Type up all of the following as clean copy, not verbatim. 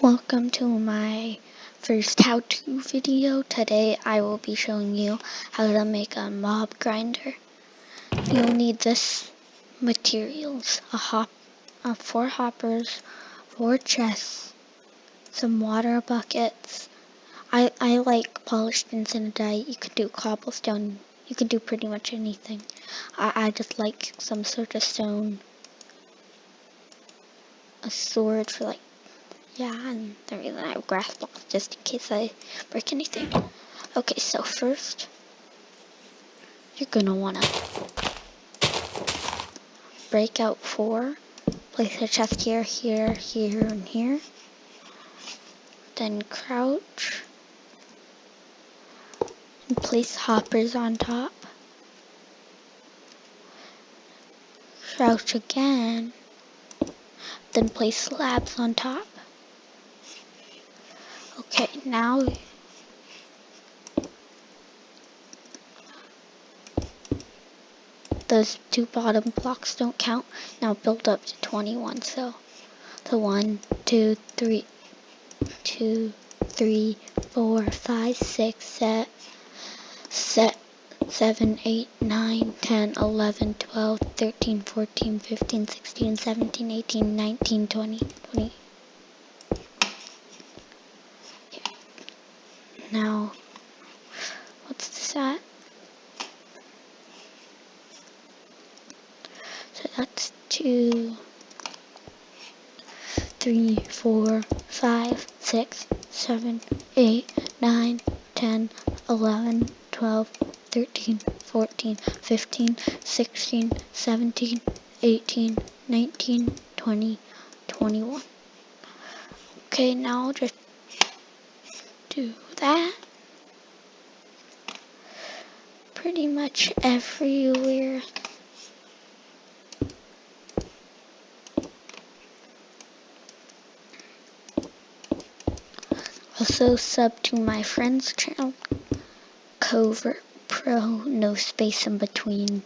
Welcome to my first how-to video. Today I will be showing you how to make a mob grinder. You'll need this materials, 4 hoppers, 4 chests, some water buckets. I like polished incendiary. You could do cobblestone. You could do pretty much anything. I just like some sort of stone. A sword for and the reason I have grass blocks just in case I break anything. Okay, so first, you're gonna wanna break out 4, place a chest here, here, here, and here. Then crouch, and place hoppers on top. Crouch again, then place slabs on top. Okay, now those 2 bottom blocks don't count. Now build up to 21. So 1, 2, 3, 2, 3, 4, 5, 6, 7, 8, 9, 10, 11, 12, 13, 14, 15, 16, 17, 18, 19, 20. Okay. Now, what's this at? So that's 2, 3, 4, 5, 6, 7, 8, 9, 10, 11, 12, 13, 14, 15, 16, 17, 18, 19, 20, 21. Okay, now I'll just do that pretty much everywhere. Also sub to my friend's channel, Covert Pro, no space in between.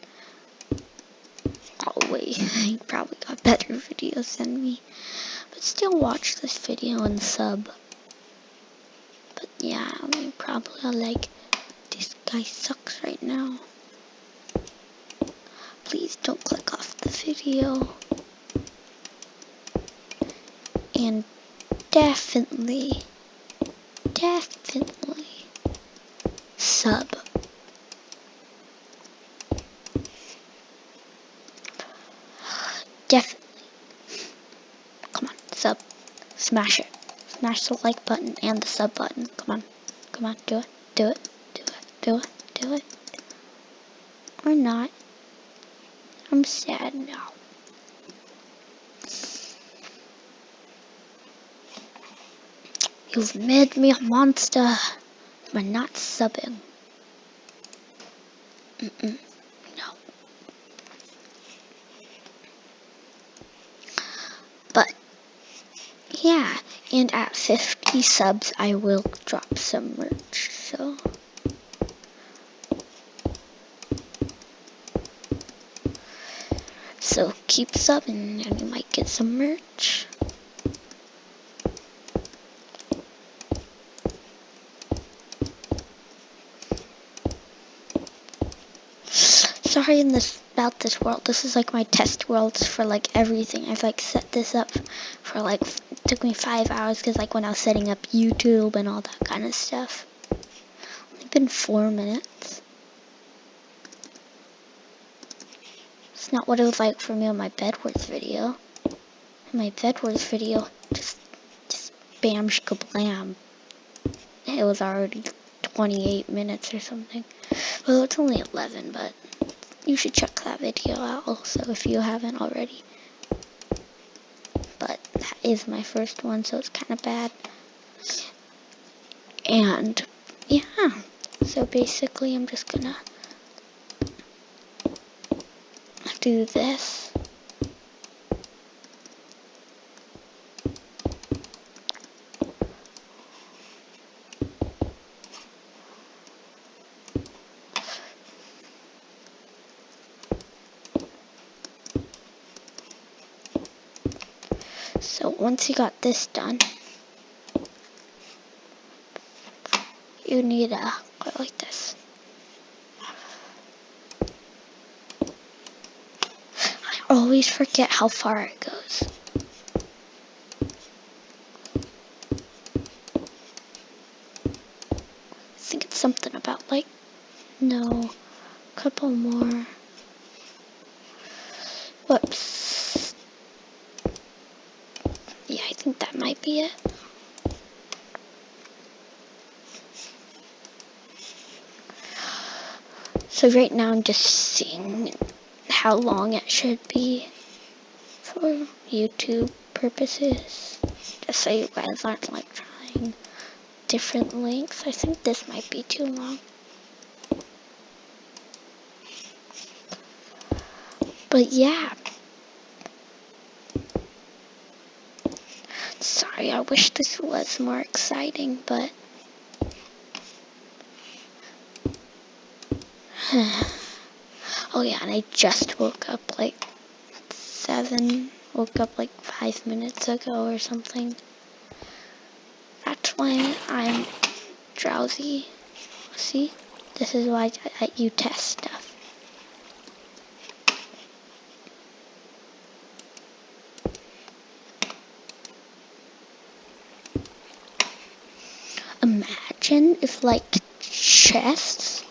Always, he probably got better videos than me, but still watch this video and sub. But yeah, probably are like, this guy sucks right now. Please don't click off the video. And definitely sub. Definitely. Come on, sub. Smash it. Smash the like button and the sub button. Come on, do it. Or not. I'm sad now. You've made me a monster by not subbing. No. But, yeah, and at 50 subs, I will drop some merch, So keep subbing and you might get some merch. Sorry about this world. This is like my test worlds for like everything. I've like set this up for like, it took me 5 hours because like when I was setting up YouTube and all that kind of stuff. It's been 4 minutes. It's not what it was like for me on my Bedwars video. In my Bedwars video, just bam shkablam. It was already 28 minutes or something. Well, it's only 11, but you should check that video out also if you haven't already. But that is my first one, so it's kind of bad. And yeah, so basically I'm just gonna do this. So once you got this done, you need to go like this. I always forget how far it goes. I think it's something about like, no, a couple more. Whoops. Yeah, I think that might be it. So right now I'm just seeing how long it should be for YouTube purposes. Just so you guys aren't like trying different lengths. I think this might be too long. But yeah. Sorry, I wish this was more exciting, but oh yeah, and I just woke up like 5 minutes ago or something. That's why I'm drowsy. See? This is why I let you test stuff. Imagine if like chests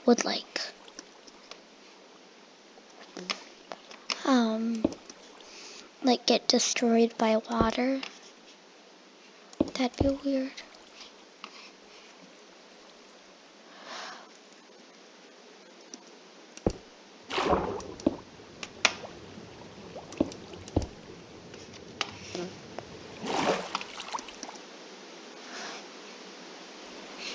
would like get destroyed by water. That'd be weird.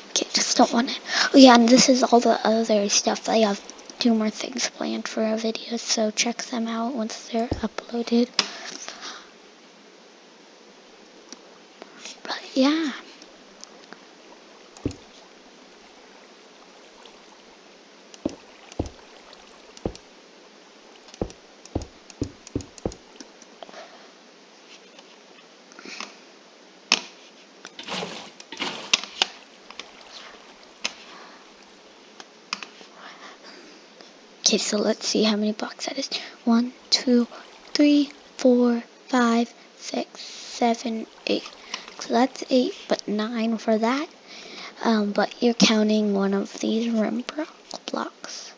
Okay, just don't want it. Oh yeah, and this is all the other stuff. I have 2 more things planned for a video, so check them out once they're uploaded. But yeah. Okay, so let's see how many blocks that is. 1, 2, 3, 4, 5, 6, 7, 8. So that's 8, but 9 for that. But you're counting one of these rim blocks.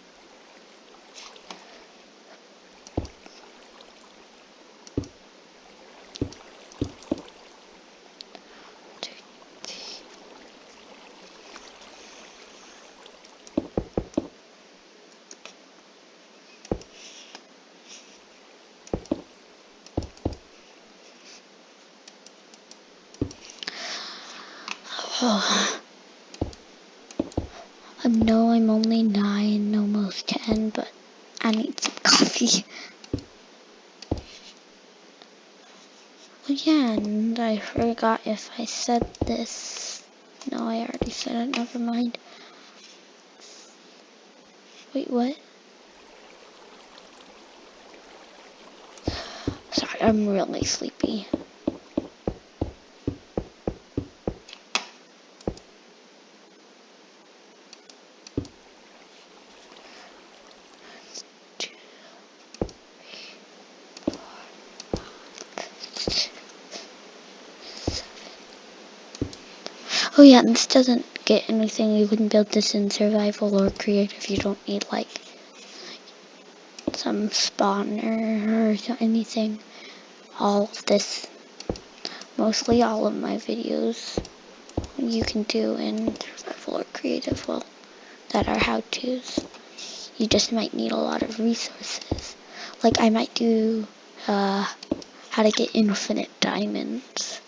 Oh. I know I'm only 9, almost 10, but I need some coffee. Oh yeah, and I forgot if I said this. No, I already said it, never mind. Wait, what? Sorry, I'm really sleepy. Oh yeah, and this doesn't get anything. You can build this in survival or creative. You don't need like some spawner or anything. All of this, mostly all of my videos, you can do in survival or creative, well, that are how-tos. You just might need a lot of resources. Like I might do how to get infinite diamonds.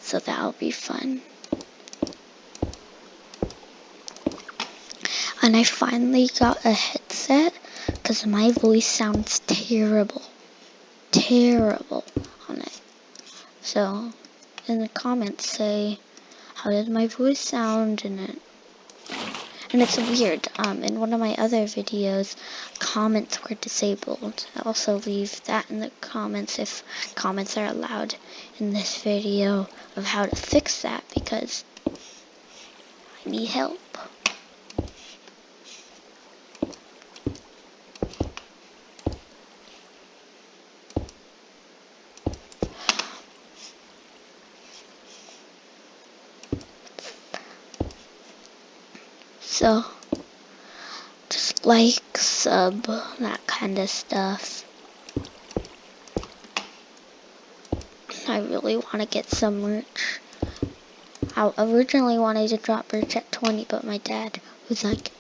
So that'll be fun. And I finally got a headset because my voice sounds terrible. Terrible on it. So in the comments say, how did my voice sound in it? And it's weird. In one of my other videos, comments were disabled. I'll also leave that in the comments if comments are allowed in this video of how to fix that, because I need help. So, just like, sub, that kind of stuff. I really want to get some merch. I originally wanted to drop merch at 20, but my dad was like,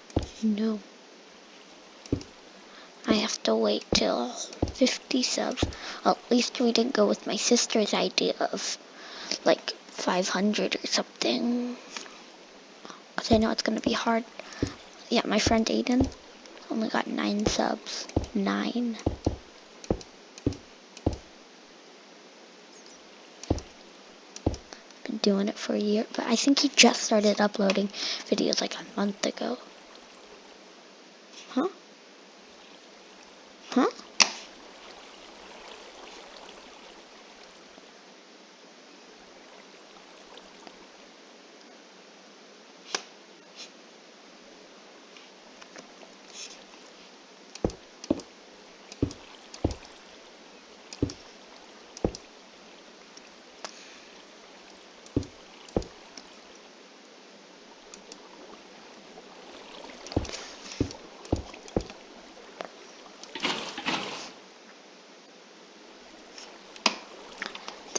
no. I have to wait till 50 subs. Well, at least we didn't go with my sister's idea of like 500 or something. Because I know it's going to be hard. Yeah, my friend Aiden only got 9 subs. 9. Been doing it for a year, but I think he just started uploading videos like a month ago. Huh? Huh?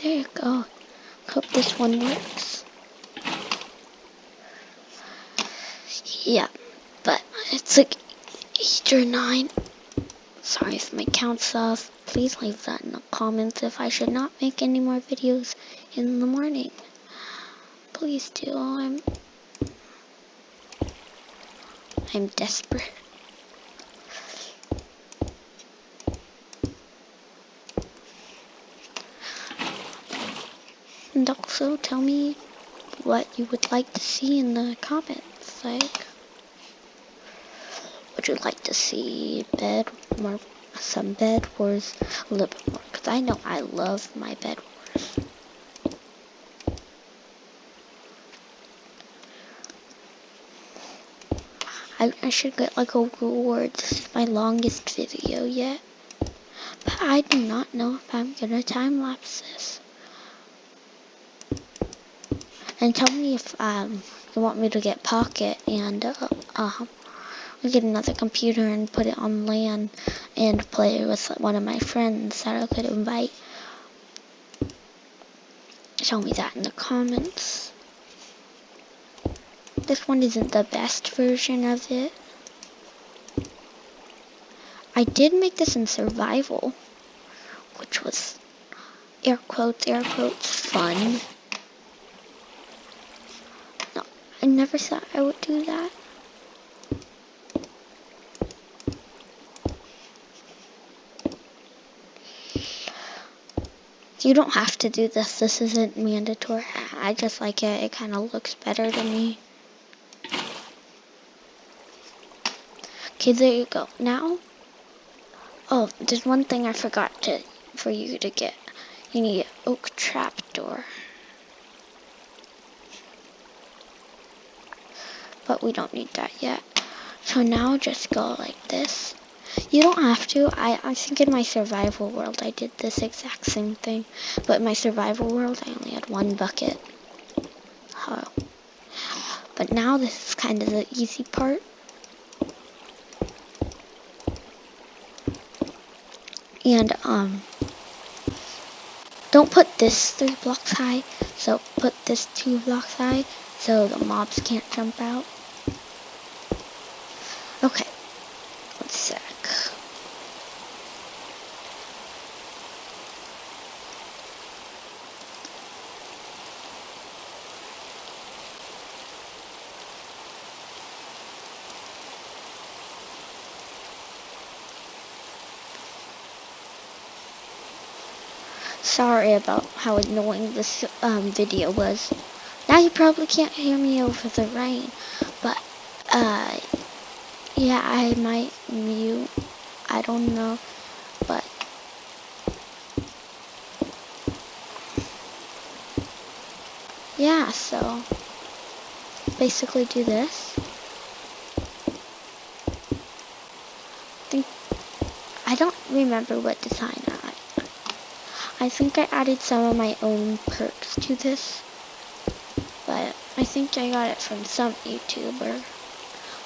There you go. Hope this one works. Yeah, but it's like 8 or 9. Sorry if my count's off. Please leave that in the comments if I should not make any more videos in the morning. Please do. I'm desperate. And also tell me what you would like to see in the comments. Like, would you like to see some Bed Wars a little bit more? Because I know I love my Bed Wars. I should get like a reward. This is my longest video yet. But I do not know if I'm gonna time lapse this. And tell me if you want me to get Pocket and get another computer and put it on LAN and play with one of my friends that I could invite. Tell me that in the comments. This one isn't the best version of it. I did make this in survival, which was air quotes, fun. No, I never thought I would do that. You don't have to do this. This isn't mandatory. I just like it. It kind of looks better to me. Okay, there you go. Now, oh, there's one thing I forgot for you to get. You need an oak trapdoor. But we don't need that yet. So now just go like this. You don't have to. I think in my survival world I did this exact same thing. But in my survival world I only had 1 bucket. Oh. But now this is kind of the easy part. And don't put this 3 blocks high. So put this 2 blocks high so the mobs can't jump out. Okay. 1 sec. Sorry about how annoying this video was. Now you probably can't hear me over the rain, but Uh, yeah, I might mute. I don't know, but yeah, so basically do this. I don't remember what design I think I added some of my own perks to this, but I think I got it from some YouTuber.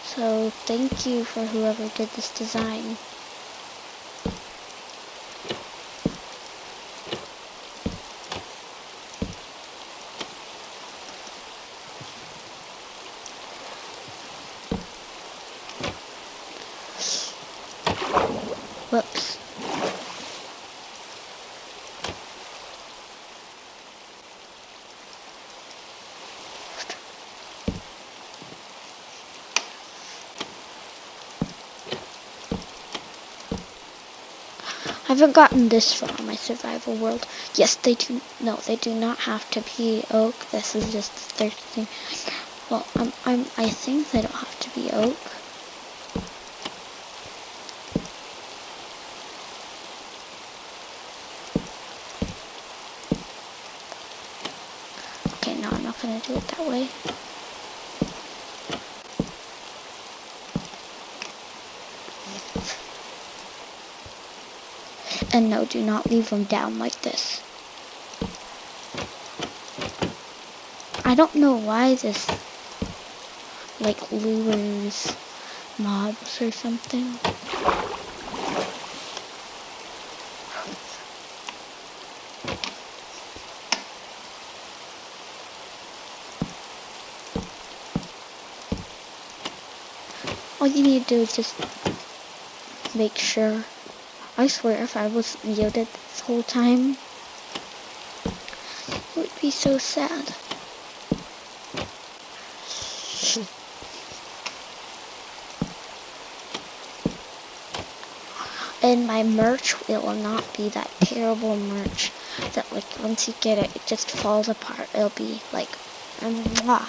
So thank you for whoever did this design. Whoops. I haven't gotten this far on my survival world. Yes, they do. No, they do not have to be oak. This is just the third thing. Well, I think they don't have to be oak. Okay, no, I'm not gonna do it that way. And no, do not leave them down like this. I don't know why this, like, lures mobs or something. All you need to do is just make sure. I swear if I was muted this whole time, it would be so sad. And my merch, it will not be that terrible merch that, like, once you get it, it just falls apart. It'll be like, mwah.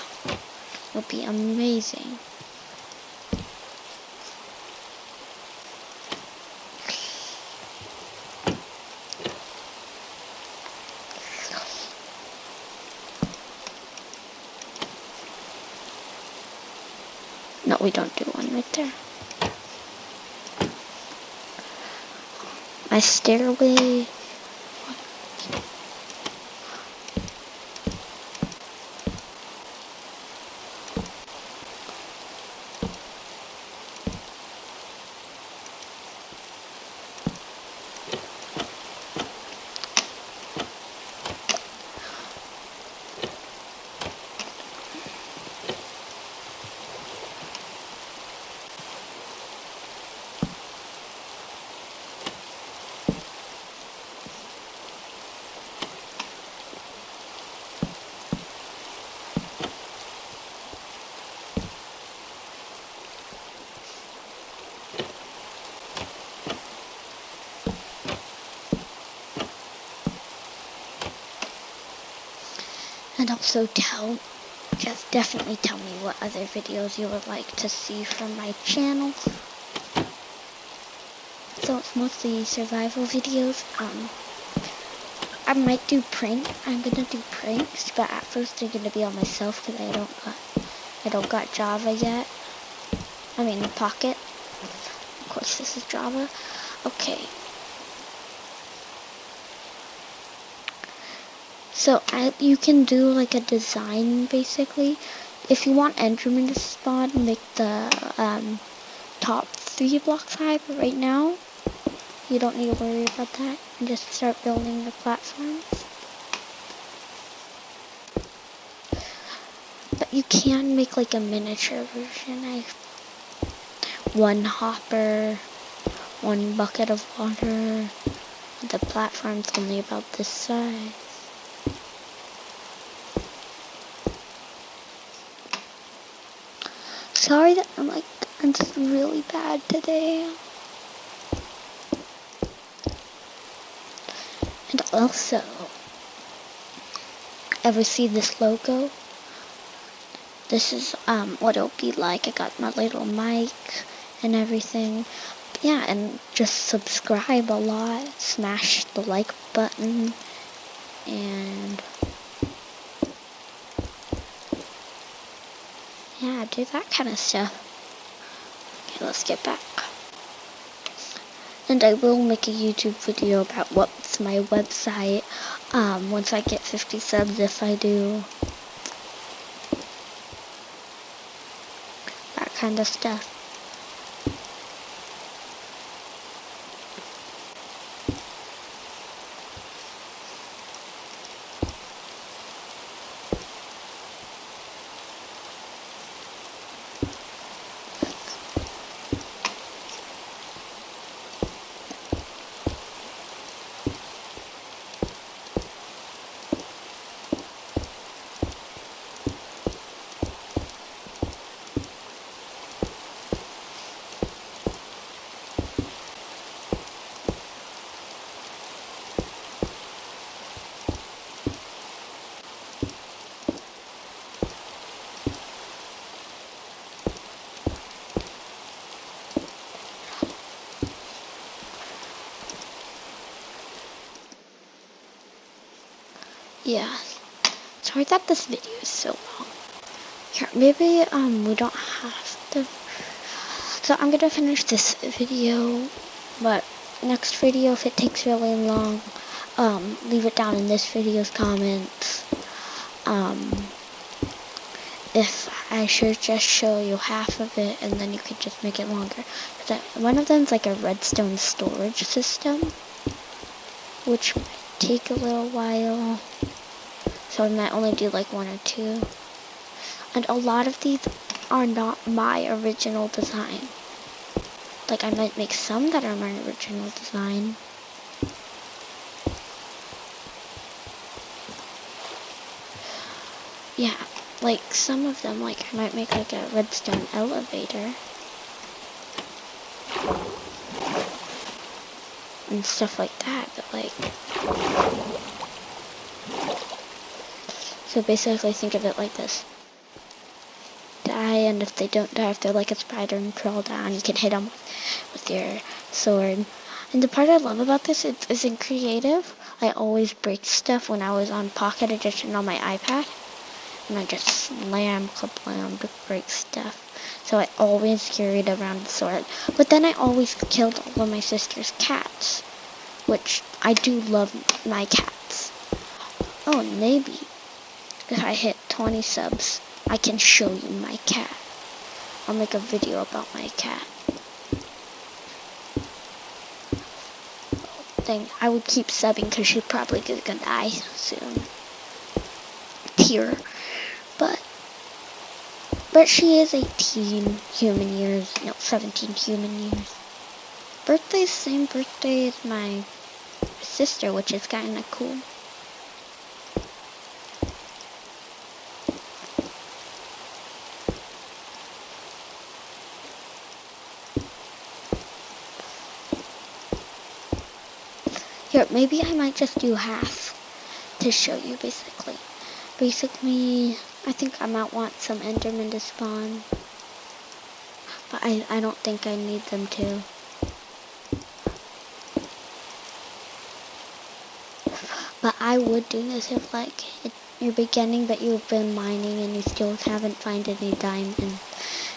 It'll be amazing. No, we don't do one right there. My stairway. And also definitely tell me what other videos you would like to see from my channel. So it's mostly survival videos. I might do I'm gonna do pranks, but at first they're gonna be on myself because I don't got Java yet. I mean Pocket. Of course this is Java. Okay. So you can do like a design basically. If you want Enderman to spawn, make the top 3 blocks high, but right now you don't need to worry about that. And just start building the platforms. But you can make like a miniature version. One hopper, one bucket of water. The platform's only about this size. Sorry that I'm just really bad today. And also, ever see this logo? this is what it'll be like. I got my little mic and everything. Yeah, and just subscribe a lot, smash the like button, and yeah, do that kind of stuff. Okay, let's get back. And I will make a YouTube video about what's my website once I get 50 subs, if I do. That kind of stuff. Yeah, sorry that this video is so long. Here, maybe we don't have to. So I'm gonna finish this video, but next video, if it takes really long, leave it down in this video's comments. If I should just show you half of it, and then you could just make it longer. One of them's like a redstone storage system, which might take a little while. So I might only do like 1 or 2. And a lot of these are not my original design. Like, I might make some that are my original design. Yeah, like some of them, like I might make like a redstone elevator. And stuff like that, but like... So basically think of it like this. Die, and if they don't die, if they're like a spider and crawl down, you can hit them with your sword. And the part I love about this is in creative, I always break stuff when I was on Pocket Edition on my iPad. And I just slam, kablam to break stuff. So I always carried around the sword. But then I always killed all of my sister's cats. Which, I do love my cats. Oh, and maybe if I hit 20 subs, I can show you my cat. I'll make a video about my cat. Thing, I would keep subbing because she's probably gonna die soon. Tear. But she is 18 human years. No, 17 human years. Birthday's same birthday as my sister, which is kind of cool. Here, maybe I might just do half to show you, basically. Basically, I think I might want some Endermen to spawn. But I don't think I need them to. But I would do this if, like, you're beginning, but you've been mining and you still haven't found any diamond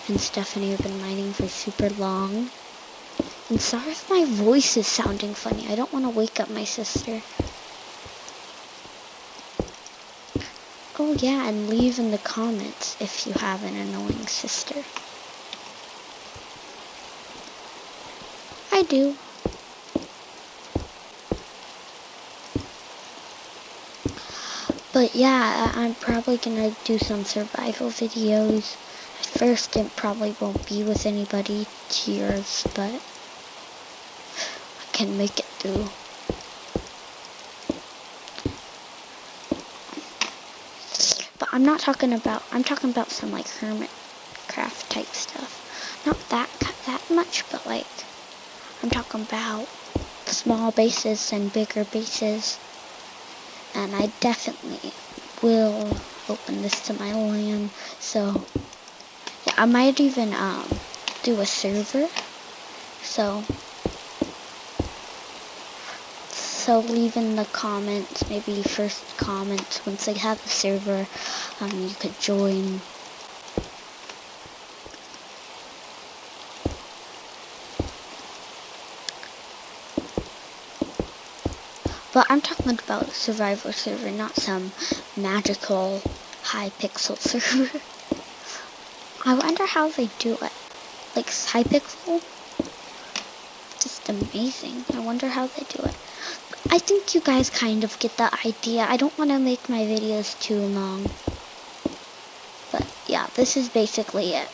and stuff, and you've been mining for super long. And sorry if my voice is sounding funny. I don't want to wake up my sister. Oh yeah, and leave in the comments if you have an annoying sister. I do. But yeah, I'm probably gonna do some survival videos. At first, it probably won't be with anybody, cheers, but I can make it through. But I'm talking about some like hermit craft type stuff. Not that much, but like, I'm talking about small bases and bigger bases. And I definitely will open this to my LAN. So yeah, I might even do a server. So leave in the comments, maybe first comments once I have the server, you could join. But I'm talking about a survival server, not some magical Hypixel server. I wonder how they do it. Like Hypixel? Just amazing. I wonder how they do it. I think you guys kind of get the idea. I don't want to make my videos too long. But yeah, this is basically it.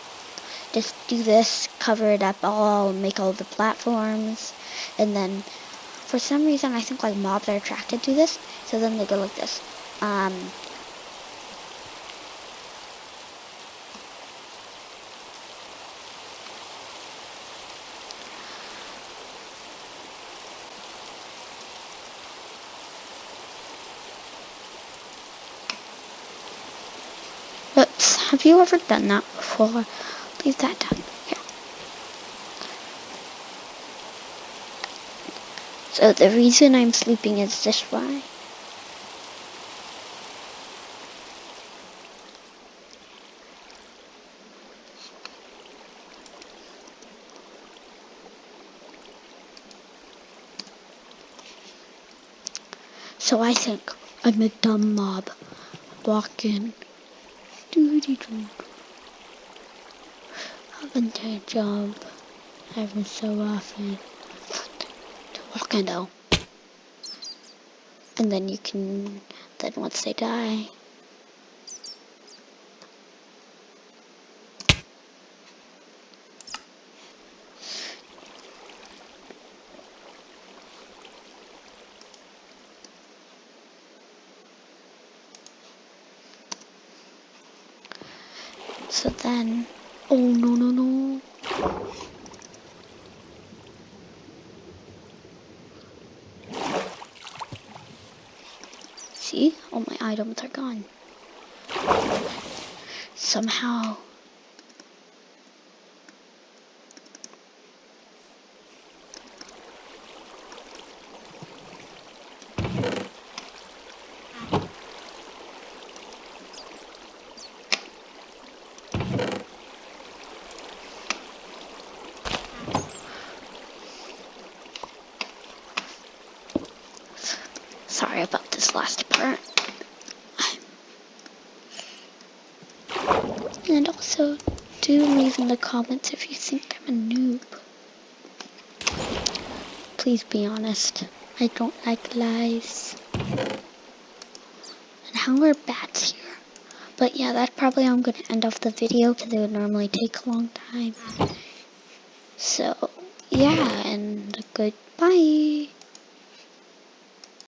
Just do this, cover it up all, make all the platforms, and then for some reason I think like mobs are attracted to this, so then they go like this. But have you ever done that before? Leave that down here. So the reason I'm sleeping is this why. So I think I'm a dumb mob. Walk in. Doody-doo. Having to jump every so often. To walk in though. And then you can, then once they die. So then, oh no. See, all my items are gone. Somehow. Sorry about this last part. And also, do leave in the comments if you think I'm a noob. Please be honest. I don't like lies. And how are bats here? But yeah, that's probably how I'm going to end off the video because it would normally take a long time. So, yeah, and goodbye.